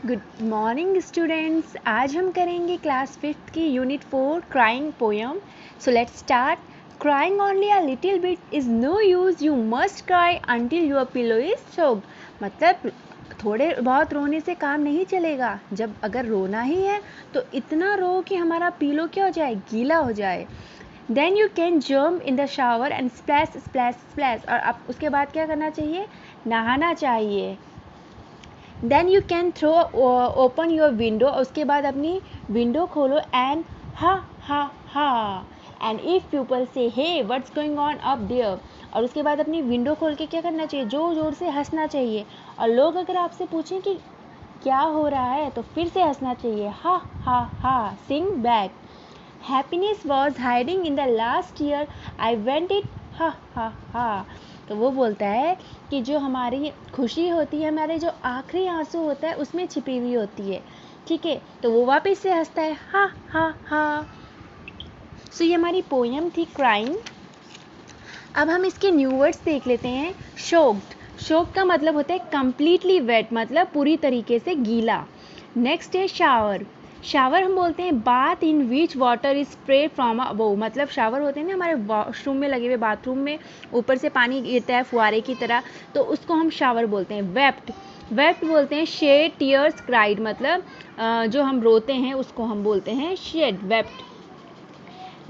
Good morning students. आज हम करेंगे क्लास 5th की unit 4 crying poem. So let's start. Crying only a little bit is no use, you must cry until your pillow is soaked. मतलब थोड़े बहुत रोने से काम नहीं चलेगा, जब अगर रोना ही है तो इतना रो कि हमारा पिलो क्या हो जाए, गीला हो जाए। Then you can jump in the shower and splash splash splash. और अब उसके बाद क्या करना चाहिए, नहाना चाहिए। Then you can throw open your window, उसके बाद अपनी विंडो खोलो एंड हा हा हा। And if people say hey what's going on up there, और उसके बाद अपनी विंडो खोल के क्या करना चाहिए, जोर जोर से हंसना चाहिए। और लोग अगर आपसे पूछें कि क्या हो रहा है तो फिर से हंसना चाहिए, हा हा हा, sing back. Happiness was hiding in the last year, I went it, हा हा हा। तो वो बोलता है कि जो हमारी खुशी होती है, हमारे जो आखिरी आंसू होता है उसमें छिपी हुई होती है। ठीक है, तो वो वापस से हंसता है, हा हा हा। सो ये हमारी पोयम थी क्राइंग। अब हम इसके न्यू वर्ड्स देख लेते हैं। शोक्ड, शोक्ड का मतलब होता है कंप्लीटली वेट, मतलब पूरी तरीके से गीला। नेक्स्ट है शावर। शावर हम बोलते हैं bath in which water is spray from above, मतलब शावर होते हैं ना हमारे वॉशरूम में लगे हुए, बाथरूम में ऊपर से पानी गिरता है फुहारे की तरह, तो उसको हम शावर बोलते हैं। वेप्ट, वेप्ट बोलते हैं शेड टीयर्स क्राइड, मतलब जो हम रोते हैं उसको हम बोलते हैं शेड, वेप्ट।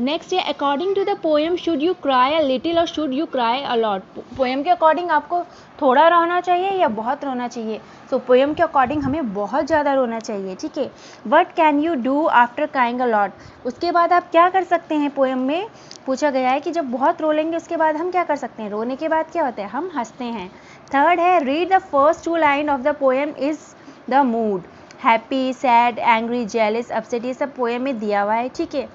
नेक्स्ट है according to the poem should you cry a little or should you cry a lot. Poem के अकॉर्डिंग आपको थोड़ा रोना चाहिए या बहुत रोना चाहिए। सो पोएम के अकॉर्डिंग हमें बहुत ज़्यादा रोना चाहिए। ठीक है, what can you do after crying a lot, उसके बाद आप क्या कर सकते हैं। पोएम में पूछा गया है कि जब बहुत रो लेंगे उसके बाद हम क्या कर सकते हैं, रोने के बाद क्या होता है, हम हंसते हैं। थर्ड है read the first 2 line of the poem is the mood, happy, sad, angry, जेलिस, upset, ये सब पोएम में दिया हुआ है। ठीक है,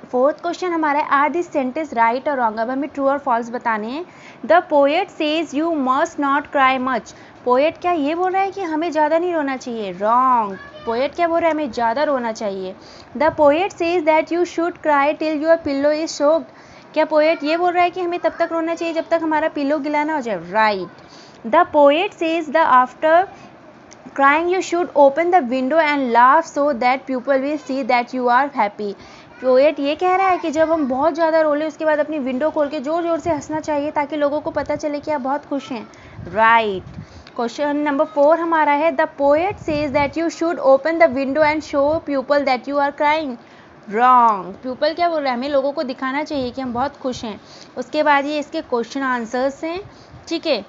फोर्थ क्वेश्चन हमारा है आर दिस सेंटेंस राइट और रॉन्ग। अब हमें ट्रू और फॉल्स बताने हैं। The poet says you must not cry much, poet क्या ये बोल रहा है कि हमें ज़्यादा नहीं रोना चाहिए, रॉन्ग। पोएट क्या बोल रहा है, हमें ज़्यादा रोना चाहिए। The poet says that you should cry till your pillow is soaked, क्या पोएट ये बोल रहा है कि हमें तब तक रोना चाहिए जब तक हमारा पिल्लो गीला ना हो जाए, right. The poet says the after crying you should open the window and laugh so that people will see that you are happy। Poet ये कह रहा है कि जब हम बहुत ज़्यादा रोले उसके बाद अपनी विंडो खोल के ज़ोर ज़ोर से हंसना चाहिए ताकि लोगों को पता चले कि आप बहुत खुश हैं, राइट। क्वेश्चन नंबर 4 हमारा है the poet says that you should open the window and show people that you are crying, wrong. People क्या बोल रहा है, हमें लोगों को दिखाना चाहिए कि हम बहुत खुश हैं। उसके बाद ये इसके क्वेश्चन आंसर्स हैं। ठीक है,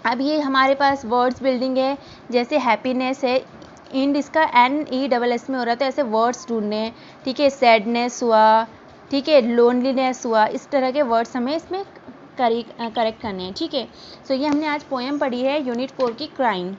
अब ये हमारे पास वर्ड्स बिल्डिंग है, जैसे हैप्पीनेस है, इंड इसका NESS में हो रहा है, तो ऐसे वर्ड्स ढूंढने हैं। ठीक है, सैडनेस हुआ, ठीक है, लोनलीनेस हुआ, इस तरह के वर्ड्स हमें इसमें करेक्ट करने हैं। ठीक है, सो ये हमने आज पोएम पढ़ी है यूनिट 4 की क्राइंग।